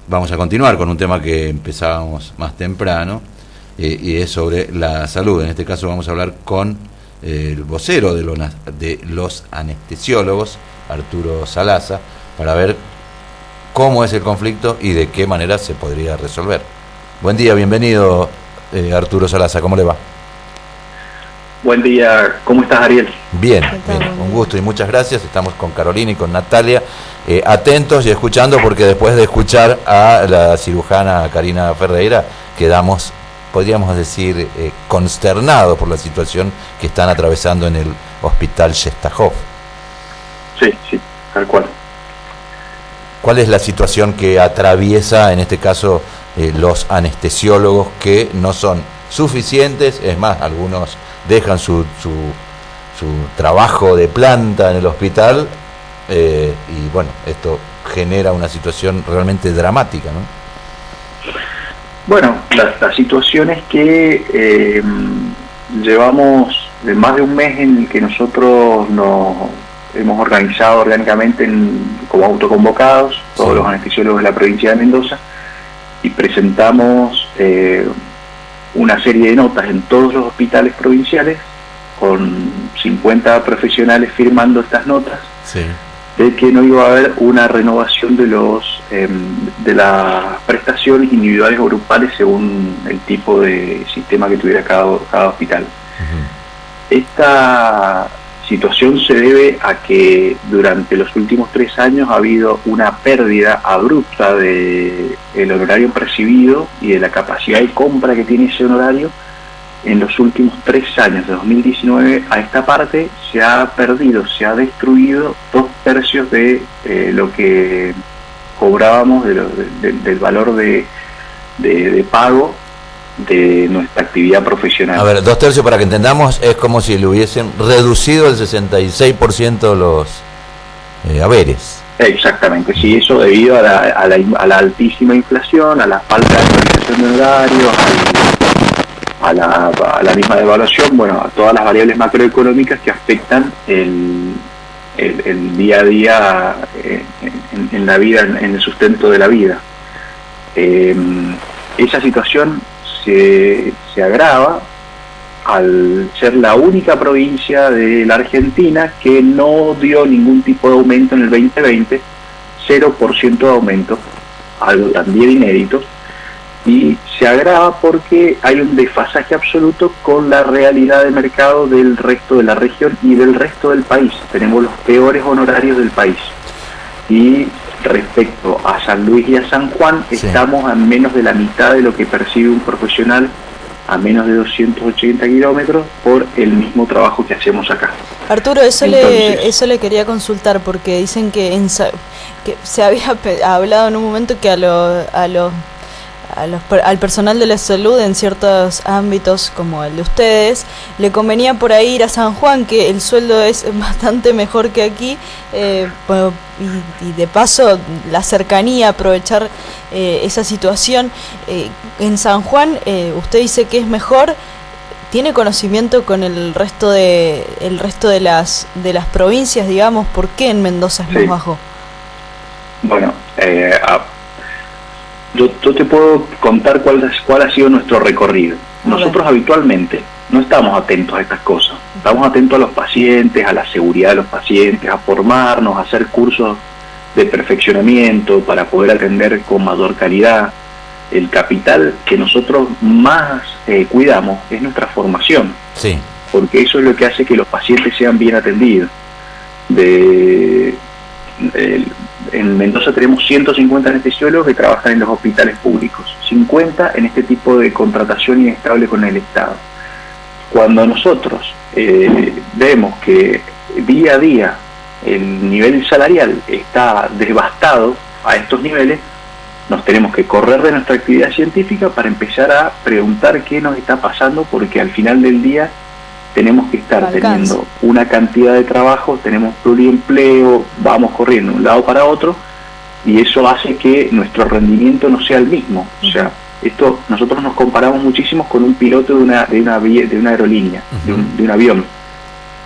vamos a continuar con un tema que empezábamos más temprano, y es sobre la salud. En este caso vamos a hablar con el vocero de los anestesiólogos, Arturo Salaza, para ver cómo es el conflicto y de qué manera se podría resolver. Buen día, bienvenido Arturo Salaza, ¿cómo le va? Buen día, ¿cómo estás, Ariel? Bien, un gusto y muchas gracias. Estamos con Carolina y con Natalia, atentos y escuchando, porque después de escuchar a la cirujana Karina Ferreira quedamos, podríamos decir, consternados por la situación que están atravesando en el hospital Shestahov. Sí, tal cual. ¿Cuál es la situación que atraviesa, en este caso, los anestesiólogos, que no son suficientes? Es más, algunos dejan su trabajo de planta en el hospital, y bueno, esto genera una situación realmente dramática, ¿no? Bueno, la situación es que llevamos más de un mes en el que nosotros nos hemos organizado orgánicamente como autoconvocados, todos los anestesiólogos de la provincia de Mendoza, y presentamos una serie de notas en todos los hospitales provinciales, con 50 profesionales firmando estas notas, de que no iba a haber una renovación de las prestaciones individuales o grupales según el tipo de sistema que tuviera cada hospital. Esta situación se debe a que durante los últimos 3 años ha habido una pérdida abrupta del honorario percibido y de la capacidad de compra que tiene ese honorario. En los últimos 3 años, de 2019 a esta parte, se ha perdido, se ha destruido 2/3 de lo que cobrábamos, del valor de pago de nuestra actividad profesional. A ver, 2/3, para que entendamos, es como si le hubiesen reducido el 66% los haberes. Exactamente, sí, eso debido a la altísima inflación, a la falta de actualización de horarios, a la misma devaluación, bueno, a todas las variables macroeconómicas que afectan el día a día en la vida, en el sustento de la vida. Esa situación se agrava al ser la única provincia de la Argentina que no dio ningún tipo de aumento en el 2020, 0% de aumento, algo también inédito, y se agrava porque hay un desfasaje absoluto con la realidad de mercado del resto de la región y del resto del país. Tenemos los peores honorarios del país, y respecto a San Luis y a San Juan, estamos a menos de la mitad de lo que percibe un profesional a menos de 280 kilómetros por el mismo trabajo que hacemos acá. Arturo, eso le quería consultar, porque dicen que se había hablado en un momento que al personal de la salud en ciertos ámbitos como el de ustedes le convenía por ahí ir a San Juan, que el sueldo es bastante mejor que aquí, y de paso la cercanía, aprovechar esa situación. En San Juan usted dice que es mejor. ¿Tiene conocimiento con el resto de las provincias, digamos? ¿Por qué en Mendoza es más bajo? Bueno, yo te puedo contar cuál ha sido nuestro recorrido. Nosotros habitualmente no estamos atentos a estas cosas. Estamos atentos a los pacientes, a la seguridad de los pacientes, a formarnos, a hacer cursos de perfeccionamiento para poder atender con mayor calidad. El capital que nosotros más cuidamos es nuestra formación, porque eso es lo que hace que los pacientes sean bien atendidos. En Mendoza tenemos 150 anestesiólogos que trabajan en los hospitales públicos, 50 en este tipo de contratación inestable con el Estado. Cuando nosotros vemos que día a día el nivel salarial está devastado a estos niveles, nos tenemos que correr de nuestra actividad científica para empezar a preguntar qué nos está pasando, porque al final del día tenemos que estar teniendo una cantidad de trabajo, tenemos pluriempleo, vamos corriendo de un lado para otro, y eso hace que nuestro rendimiento no sea el mismo. O sea, nosotros nos comparamos muchísimo con un piloto de una aerolínea, de un avión.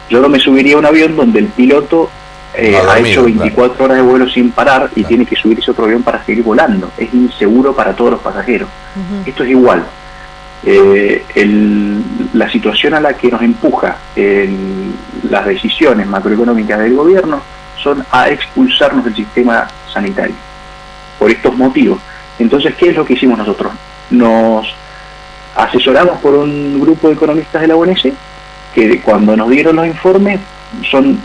Yo no me subiría a un avión donde el piloto ha hecho 24 horas de vuelo sin parar y tiene que subirse otro avión para seguir volando. Es inseguro para todos los pasajeros. Esto es igual. La situación a la que nos empuja las decisiones macroeconómicas del gobierno son a expulsarnos del sistema sanitario por estos motivos. Entonces, ¿qué es lo que hicimos nosotros? Nos asesoramos por un grupo de economistas de la ONC que cuando nos dieron los informes son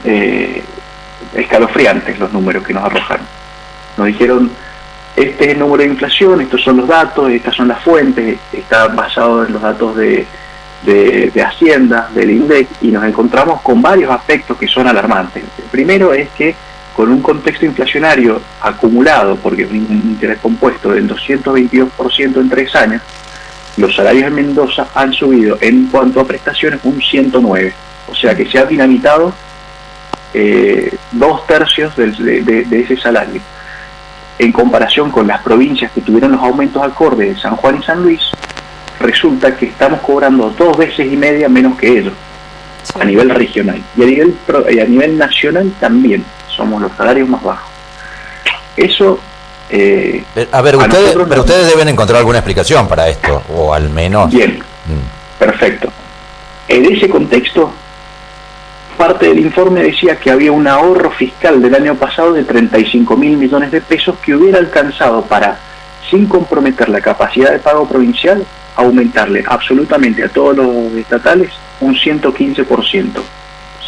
escalofriantes los números que nos arrojaron. Nos dijeron: este es el número de inflación, estos son los datos, estas son las fuentes, está basado en los datos de Hacienda, del INDEC, y nos encontramos con varios aspectos que son alarmantes. El primero es que con un contexto inflacionario acumulado, porque es un interés compuesto del 222% en 3 años, los salarios en Mendoza han subido en cuanto a prestaciones un 109%, o sea que se ha dinamitado 2/3 de ese salario. En comparación con las provincias que tuvieron los aumentos acordes de San Juan y San Luis, resulta que estamos cobrando 2 veces y media menos que ellos, a nivel regional. Y a nivel nacional también somos los salarios más bajos. Eso... a ver, ustedes deben encontrar alguna explicación para esto, o al menos... Bien, perfecto. En ese contexto, parte del informe decía que había un ahorro fiscal del año pasado de 35.000 millones de pesos que hubiera alcanzado para, sin comprometer la capacidad de pago provincial, aumentarle absolutamente a todos los estatales un 115%,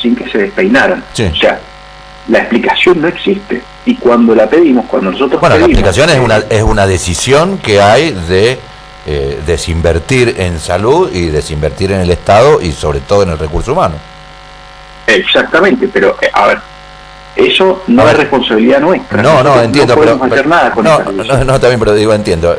sin que se despeinaran. Sí. O sea, la explicación no existe. Y cuando la pedimos, cuando nosotros Bueno, pedimos, la explicación es una decisión que hay de desinvertir en salud y desinvertir en el Estado y sobre todo en el recurso humano. Exactamente, pero a ver, eso no es responsabilidad nuestra. No, entiendo, no podemos hacer nada con eso. No, también, pero digo, entiendo.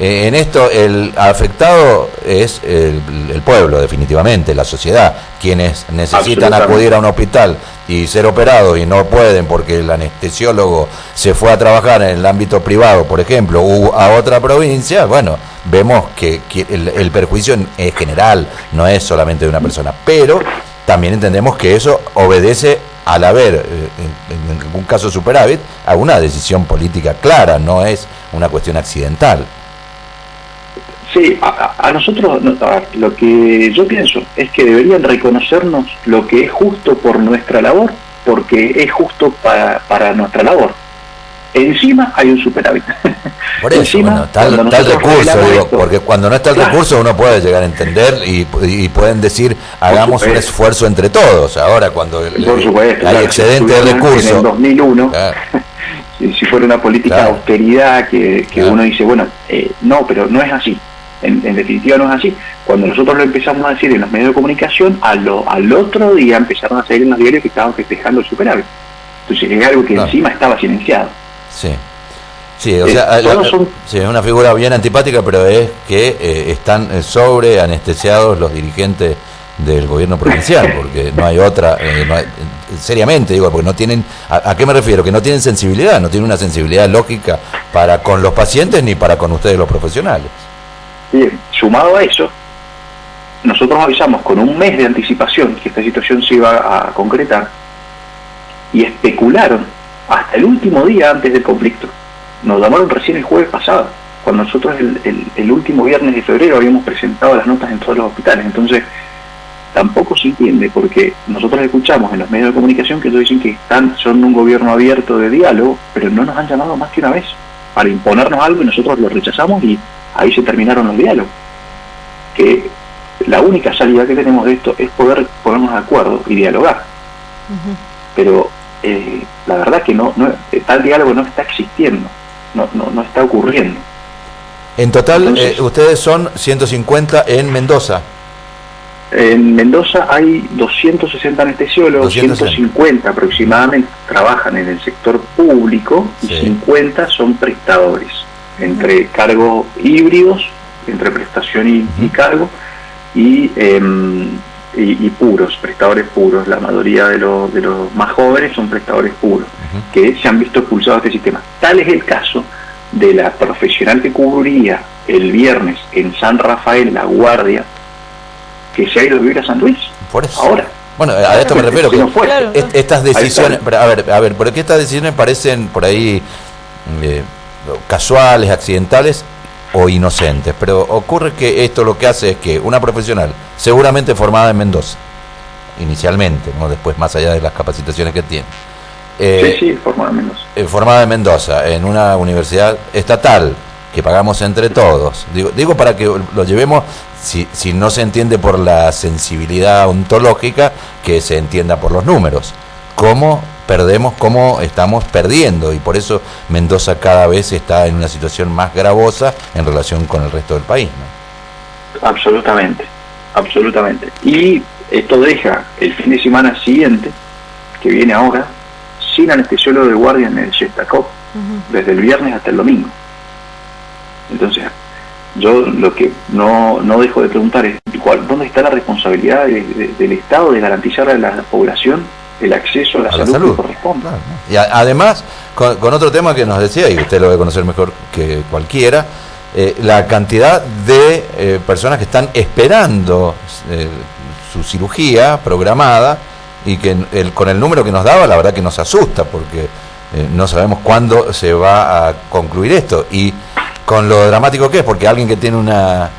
En esto el afectado es el pueblo, definitivamente, la sociedad, quienes necesitan acudir a un hospital y ser operados y no pueden porque el anestesiólogo se fue a trabajar en el ámbito privado, por ejemplo, o a otra provincia. Bueno, vemos que el perjuicio es general, no es solamente de una persona, pero también entendemos que eso obedece, al haber, en algún caso superávit, a una decisión política clara, no es una cuestión accidental. Sí, a nosotros, lo que yo pienso es que deberían reconocernos lo que es justo por nuestra labor, porque es justo para nuestra labor. Encima hay un superávit. Por eso, Encima, bueno, tal recurso, digo, porque cuando no está el claro, recurso uno puede llegar a entender y pueden decir, hagamos un esfuerzo entre todos. Ahora, cuando hay excedente de recursos... En el 2001, si fuera una política de austeridad que uno dice, bueno, no, pero no es así. En definitiva no es así. Cuando nosotros lo empezamos a decir en los medios de comunicación, al otro día empezaron a salir en los diarios que estaban festejando el superávit. Entonces es algo que encima estaba silenciado. Sí, o sea, es una figura bien antipática, pero es que están sobre anestesiados los dirigentes del gobierno provincial, porque no hay otra, seriamente digo, porque no tienen, ¿a qué me refiero? Que no tienen sensibilidad, no tienen una sensibilidad lógica para con los pacientes ni para con ustedes los profesionales. Bien, sumado a eso, nosotros avisamos con un mes de anticipación que esta situación se iba a concretar y especularon hasta el último día antes del conflicto. Nos llamaron recién el jueves pasado, cuando nosotros el último viernes de febrero habíamos presentado las notas en todos los hospitales. Entonces, tampoco se entiende, porque nosotros escuchamos en los medios de comunicación que ellos dicen que son un gobierno abierto de diálogo, pero no nos han llamado más que una vez para imponernos algo y nosotros lo rechazamos y ahí se terminaron los diálogos. Que la única salida que tenemos de esto es poder ponernos de acuerdo y dialogar. Pero la verdad que tal diálogo no está existiendo, no está ocurriendo. En total, entonces, ustedes son 150 en Mendoza. En Mendoza hay 260 anestesiólogos, 150 aproximadamente trabajan en el sector público y 50 son prestadores, entre cargos híbridos, entre prestación y cargo, y puros, prestadores puros. La mayoría de los más jóvenes son prestadores puros, que se han visto expulsados de este sistema. Tal es el caso de la profesional que cubría el viernes en San Rafael La Guardia, que se ha ido a vivir a San Luis. Por eso. Ahora. Bueno, a esto me refiero, que Claro. estas decisiones, a ver, porque estas decisiones parecen por ahí casuales, accidentales o inocentes, pero ocurre que esto lo que hace es que una profesional, seguramente formada en Mendoza, inicialmente, no después más allá de las capacitaciones que tiene, formada en Mendoza. Formada en Mendoza, en una universidad estatal, que pagamos entre todos. Digo para que lo llevemos, si no se entiende por la sensibilidad ontológica, que se entienda por los números. Cómo estamos perdiendo, y por eso Mendoza cada vez está en una situación más gravosa en relación con el resto del país, ¿no? Absolutamente. Y esto deja el fin de semana siguiente, que viene ahora, sin anestesiólogo de guardia en el Shestakov, desde el viernes hasta el domingo. Entonces, yo lo que no dejo de preguntar es ¿dónde está la responsabilidad del Estado de garantizar a la población el acceso a la salud que corresponde? Claro, ¿no? Y además, con otro tema que nos decía, y usted lo debe conocer mejor que cualquiera, la cantidad de personas que están esperando su cirugía programada, y que con el número que nos daba, la verdad que nos asusta, porque no sabemos cuándo se va a concluir esto, y con lo dramático que es, porque alguien que tiene una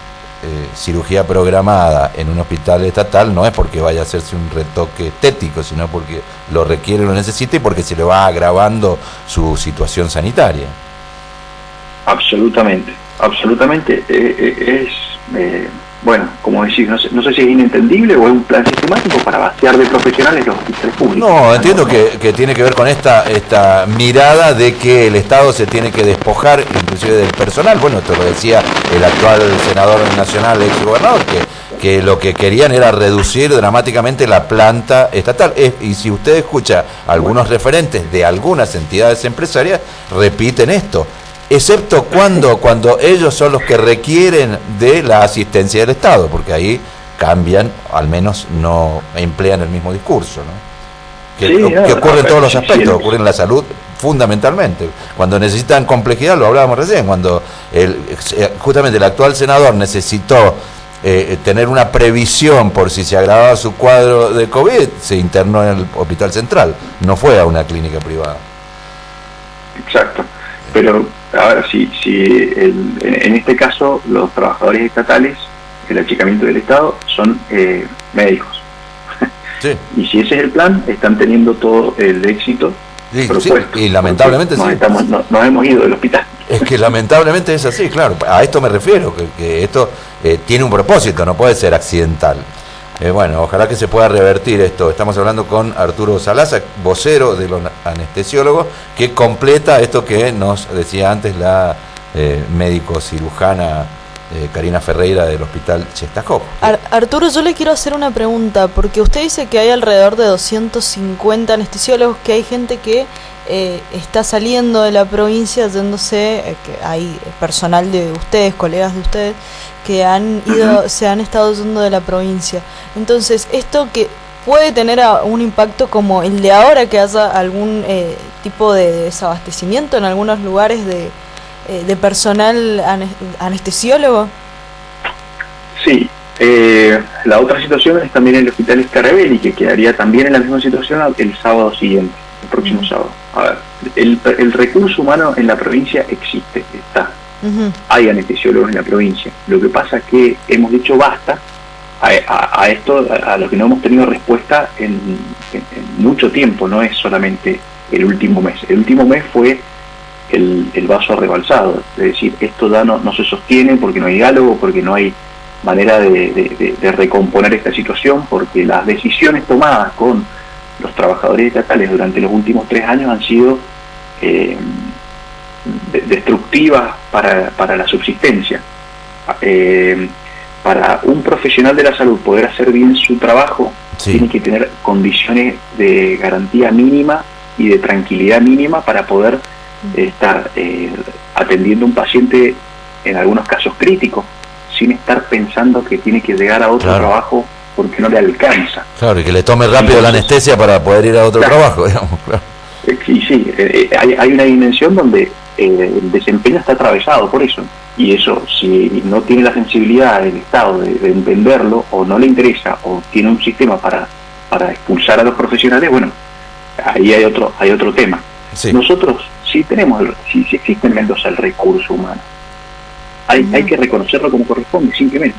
cirugía programada en un hospital estatal no es porque vaya a hacerse un retoque estético, sino porque lo requiere, lo necesita, y porque se le va agravando su situación sanitaria. Absolutamente. Bueno, como decís, no sé si es inentendible o es un plan sistemático para vaciar de profesionales los hospitales públicos. No, entiendo que tiene que ver con esta mirada de que el Estado se tiene que despojar inclusive del personal. Bueno, esto lo decía el actual senador nacional, ex gobernador, que lo que querían era reducir dramáticamente la planta estatal. Y si usted escucha algunos referentes de algunas entidades empresarias, repiten esto. Excepto cuando ellos son los que requieren de la asistencia del Estado, porque ahí cambian, al menos no emplean el mismo discurso, ¿no? Que ocurre en todos los aspectos, ocurre en la salud fundamentalmente. Cuando necesitan complejidad, lo hablábamos recién, cuando justamente el actual senador necesitó tener una previsión por si se agravaba su cuadro de COVID, se internó en el Hospital Central, no fue a una clínica privada. Exacto. Pero, a ver, en este caso los trabajadores estatales, el achicamiento del Estado, son médicos. Sí. Y si ese es el plan, están teniendo todo el éxito propuesto. Sí, y lamentablemente nos hemos ido del hospital. Es que lamentablemente es así, claro. A esto me refiero, que esto tiene un propósito, no puede ser accidental. Bueno, ojalá que se pueda revertir esto. Estamos hablando con Arturo Salaza, vocero de los anestesiólogos, que completa esto que nos decía antes la médico cirujana Karina Ferreira del Hospital Shestakov. Arturo, yo le quiero hacer una pregunta, porque usted dice que hay alrededor de 250 anestesiólogos, que hay gente que está saliendo de la provincia, yéndose, que hay personal de ustedes, colegas de ustedes, que se han estado yendo de la provincia. Entonces, esto que puede tener un impacto como el de ahora, que haya algún tipo de desabastecimiento en algunos lugares de personal anestesiólogo. Sí, la otra situación es también el Hospital Scarabelli, que quedaría también en la misma situación el sábado siguiente, el próximo sábado. A ver, el recurso humano en la provincia existe, está. Hay anestesiólogos en la provincia. Lo que pasa es que hemos dicho basta a esto, a lo que no hemos tenido respuesta en mucho tiempo. No es solamente el último mes. El último mes fue el vaso rebalsado, es decir, esto ya no se sostiene porque no hay diálogo, porque no hay manera de recomponer esta situación, porque las decisiones tomadas con los trabajadores estatales durante los últimos 3 años han sido destructivas para la subsistencia. Para un profesional de la salud poder hacer bien su trabajo, tiene que tener condiciones de garantía mínima y de tranquilidad mínima para poder estar atendiendo a un paciente, en algunos casos críticos, sin estar pensando que tiene que llegar a otro trabajo porque no le alcanza. Claro, y que le tome rápido la anestesia para poder ir a otro trabajo, digamos. Claro. Sí, hay una dimensión donde el desempeño está atravesado por eso, y eso, si no tiene la sensibilidad del Estado de entenderlo, o no le interesa, o tiene un sistema para para expulsar a los profesionales, bueno, ahí hay otro tema. Sí. Nosotros sí existe en Mendoza el recurso humano. Hay que reconocerlo como corresponde, simplemente.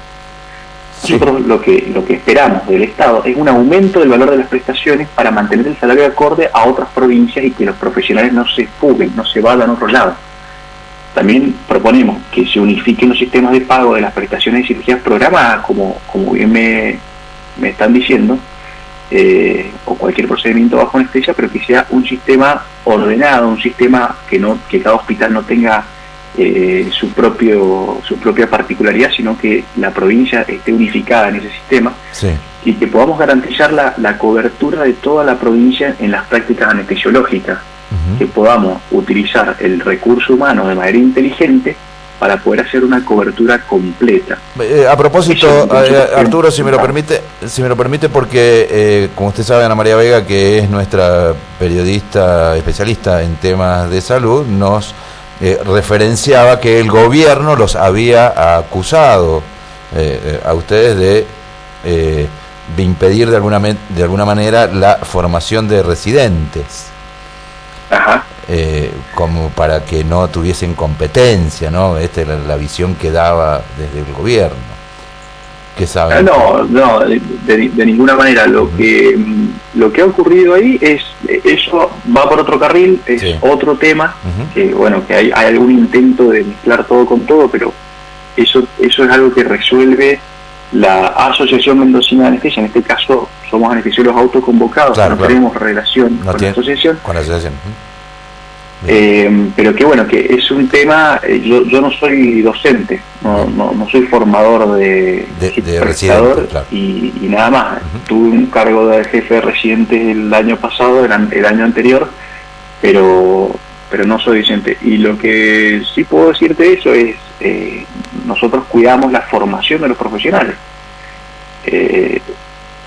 Sí. Nosotros lo que esperamos del Estado es un aumento del valor de las prestaciones para mantener el salario acorde a otras provincias y que los profesionales no se fuguen, no se vayan a otro lado. También proponemos que se unifiquen los sistemas de pago de las prestaciones de cirugías programadas, como bien me están diciendo, o cualquier procedimiento bajo anestesia, pero que sea un sistema ordenado, un sistema que cada hospital no tenga su propia particularidad, sino que la provincia esté unificada en ese sistema, Sí. y que podamos garantizar la cobertura de toda la provincia en las prácticas anestesiológicas, que podamos utilizar el recurso humano de manera inteligente para poder hacer una cobertura completa. A propósito, Arturo, si me lo permite, porque como usted sabe, Ana María Vega, que es nuestra periodista especialista en temas de salud, nos referenciaba que el gobierno los había acusado a ustedes de impedir de alguna manera la formación de residentes. Ajá. Como para que no tuviesen competencia, ¿no? Esta era la visión que daba desde el gobierno. ¿Qué saben? No, de ninguna manera. Lo que ha ocurrido ahí eso va por otro carril, es Sí. otro tema, que bueno, que hay algún intento de mezclar todo con todo, pero eso es algo que resuelve la Asociación Mendocina de Anestesia. En este caso somos anestesiólogos autoconvocados, Claro, no claro. tenemos relación con la asociación. Con la asociación. Pero que bueno, que es un tema, yo no soy docente, no soy formador de residentes, claro. y nada más. Tuve un cargo de jefe de residentes el año pasado, el año anterior, pero no soy docente. Y lo que sí puedo decirte de eso es, nosotros cuidamos la formación de los profesionales.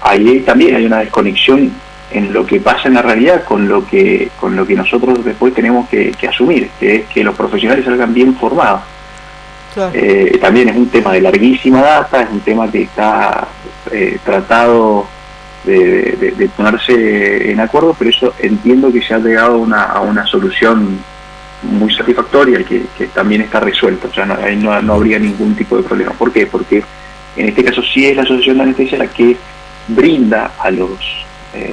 Ahí también hay una desconexión en lo que pasa en la realidad con lo que nosotros después tenemos que asumir, que es que los profesionales salgan bien formados. Claro. También es un tema de larguísima data, es un tema que está tratado de ponerse en acuerdo, pero eso entiendo que se ha llegado a una solución muy satisfactoria y que también está resuelto. O sea, ahí no habría ningún tipo de problema. ¿Por qué? Porque en este caso sí es la Asociación de Anestesia la que brinda a los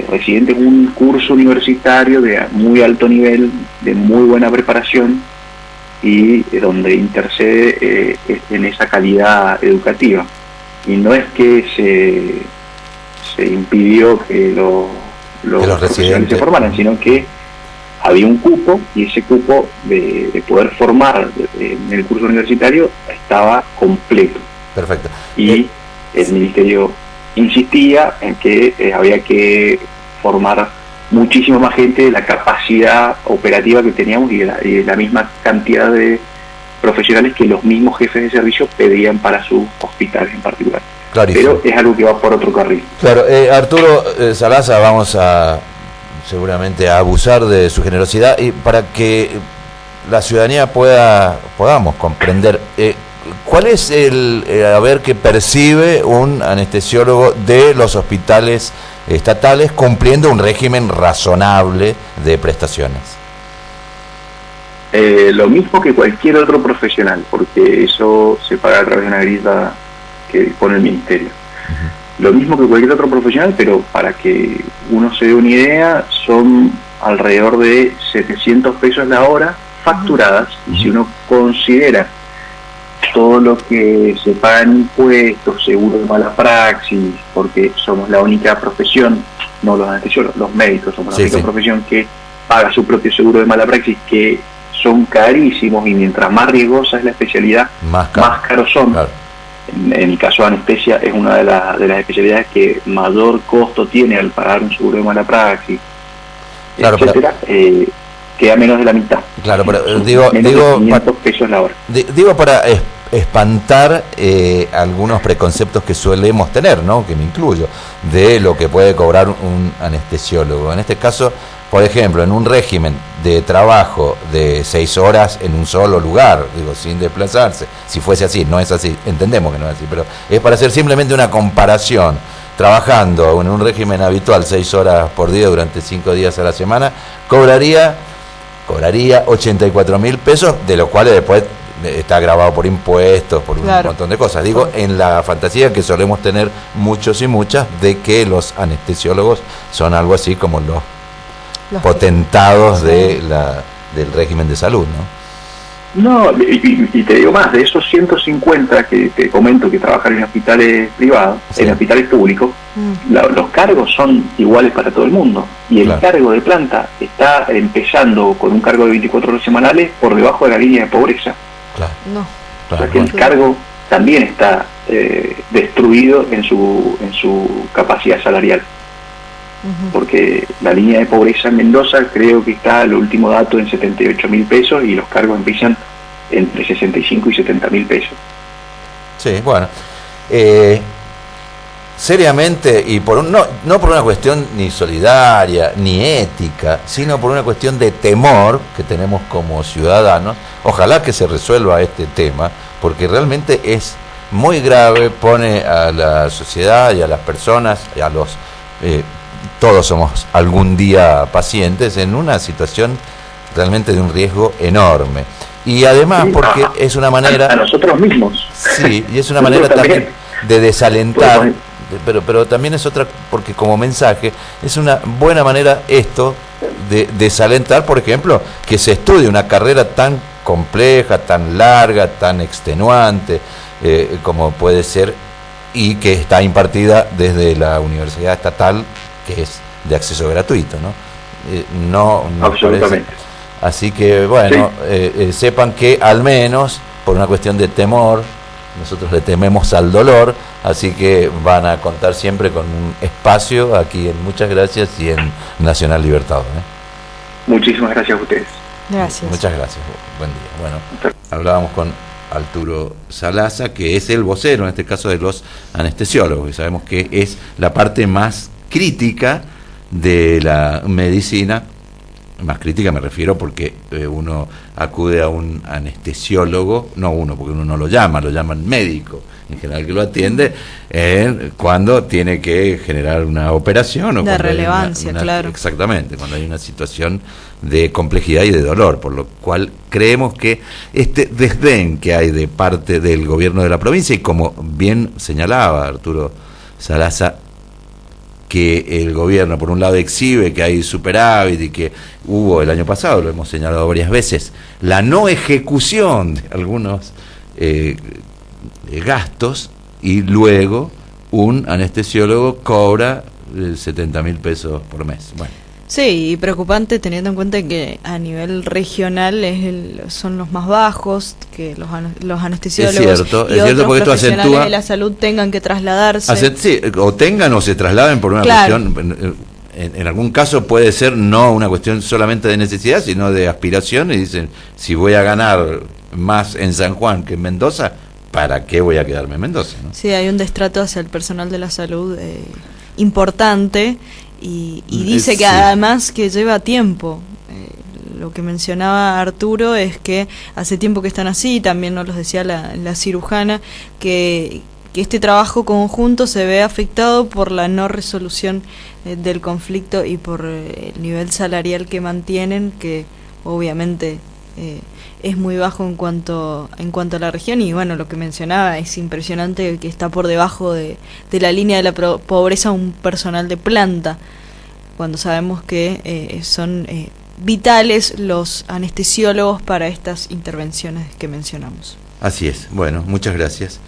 residentes un curso universitario de muy alto nivel, de muy buena preparación, y donde intercede en esa calidad educativa. Y no es que se impidió que los profesionales se formaran, sino que había un cupo, y ese cupo de poder formar en el curso universitario estaba completo. Perfecto. Y el Ministerio insistía en que había que formar muchísimo más gente de la capacidad operativa que teníamos y de la misma cantidad de profesionales que los mismos jefes de servicio pedían para sus hospitales en particular. Clarísimo. Pero es algo que va por otro carril. Claro, Arturo Salaza, vamos seguramente a abusar de su generosidad y para que la ciudadanía podamos comprender ¿cuál es el haber que percibe un anestesiólogo de los hospitales estatales cumpliendo un régimen razonable de prestaciones? Lo mismo que cualquier otro profesional, porque eso se paga a través de una grilla que dispone el Ministerio. Lo mismo que cualquier otro profesional, pero para que uno se dé una idea, son alrededor de 700 pesos la hora facturadas, y si uno considera todo lo que se paga en impuestos, seguro de mala praxis, porque somos la única profesión, no los anestesiólogos, los médicos somos la única profesión que paga su propio seguro de mala praxis, que son carísimos, y mientras más riesgosa es la especialidad, más caros son. Claro. En el caso de anestesia es una de las especialidades que mayor costo tiene al pagar un seguro de mala praxis, claro, etcétera, queda menos de la mitad. Claro, pero digo 500 pesos la hora. Digo para espantar algunos preconceptos que solemos tener, ¿no? Que me incluyo, de lo que puede cobrar un anestesiólogo. En este caso, por ejemplo, en un régimen de trabajo de 6 horas en un solo lugar, digo, sin desplazarse, si fuese así, no es así, entendemos que no es así, pero es para hacer simplemente una comparación. trabajando en un régimen habitual 6 horas por día durante 5 días a la semana, cobraría 84.000 pesos, de los cuales después está grabado por impuestos, por un montón de cosas. Digo, en la fantasía que solemos tener muchos y muchas de que los anestesiólogos son algo así como los potentados del régimen de salud, ¿no? No, y te digo más, de esos 150 que te comento que trabajan en hospitales privados, en hospitales públicos, los cargos son iguales para todo el mundo. Y el cargo de planta está empezando con un cargo de 24 horas semanales por debajo de la línea de pobreza. Claro. No. O sea que el cargo también está destruido en su capacidad salarial. Porque la línea de pobreza en Mendoza creo que está, el último dato, en 78.000 pesos, y los cargos empiezan entre 65 y 70.000 pesos. Sí, bueno. Seriamente, y no por una cuestión ni solidaria, ni ética, sino por una cuestión de temor que tenemos como ciudadanos, ojalá que se resuelva este tema, porque realmente es muy grave, pone a la sociedad y a las personas, y a los... todos somos algún día pacientes en una situación realmente de un riesgo enorme. Y además porque es una manera... A nosotros mismos. Sí, y es una manera también de desalentar, pero también es otra, porque como mensaje es una buena manera esto de desalentar, por ejemplo, que se estudie una carrera tan compleja, tan larga, tan extenuante, como puede ser, y que está impartida desde la Universidad Estatal, que es de acceso gratuito, ¿no? No absolutamente. Parece. Así que, bueno, sepan que al menos, por una cuestión de temor, nosotros le tememos al dolor, así que van a contar siempre con un espacio aquí en Muchas Gracias y en Nacional Libertador. Muchísimas gracias a ustedes. Gracias. Muchas gracias. Buen día. Bueno, hablábamos con Arturo Salaza, que es el vocero, en este caso, de los anestesiólogos, y sabemos que es la parte más crítica de la medicina. Más crítica me refiero porque uno acude a un anestesiólogo, no uno, porque uno no lo llaman médico, en general, que lo atiende cuando tiene que generar una operación o de relevancia, claro. Exactamente, cuando hay una situación de complejidad y de dolor, por lo cual creemos que este desdén que hay de parte del gobierno de la provincia, y como bien señalaba Arturo Salaza, que el gobierno por un lado exhibe que hay superávit y que hubo el año pasado, lo hemos señalado varias veces, la no ejecución de algunos gastos, y luego un anestesiólogo cobra 70.000 pesos por mes. Bueno. Sí, y preocupante teniendo en cuenta que a nivel regional son los más bajos, que los anestesiólogos es cierto, y otros porque profesionales de la salud tengan que trasladarse. Sí, o tengan o se trasladen por una cuestión, en algún caso puede ser no una cuestión solamente de necesidad, sino de aspiración, y dicen, si voy a ganar más en San Juan que en Mendoza, ¿para qué voy a quedarme en Mendoza? ¿No? Sí, hay un destrato hacia el personal de la salud importante. Y dice que además que lleva tiempo. Lo que mencionaba Arturo es que hace tiempo que están así, también nos lo decía la cirujana, que este trabajo conjunto se ve afectado por la no resolución del conflicto y por el nivel salarial que mantienen, que obviamente es muy bajo en cuanto a la región. Y bueno, lo que mencionaba, es impresionante que está por debajo de la línea de la pobreza un personal de planta, cuando sabemos que son vitales los anestesiólogos para estas intervenciones que mencionamos. Así es. Bueno, muchas gracias.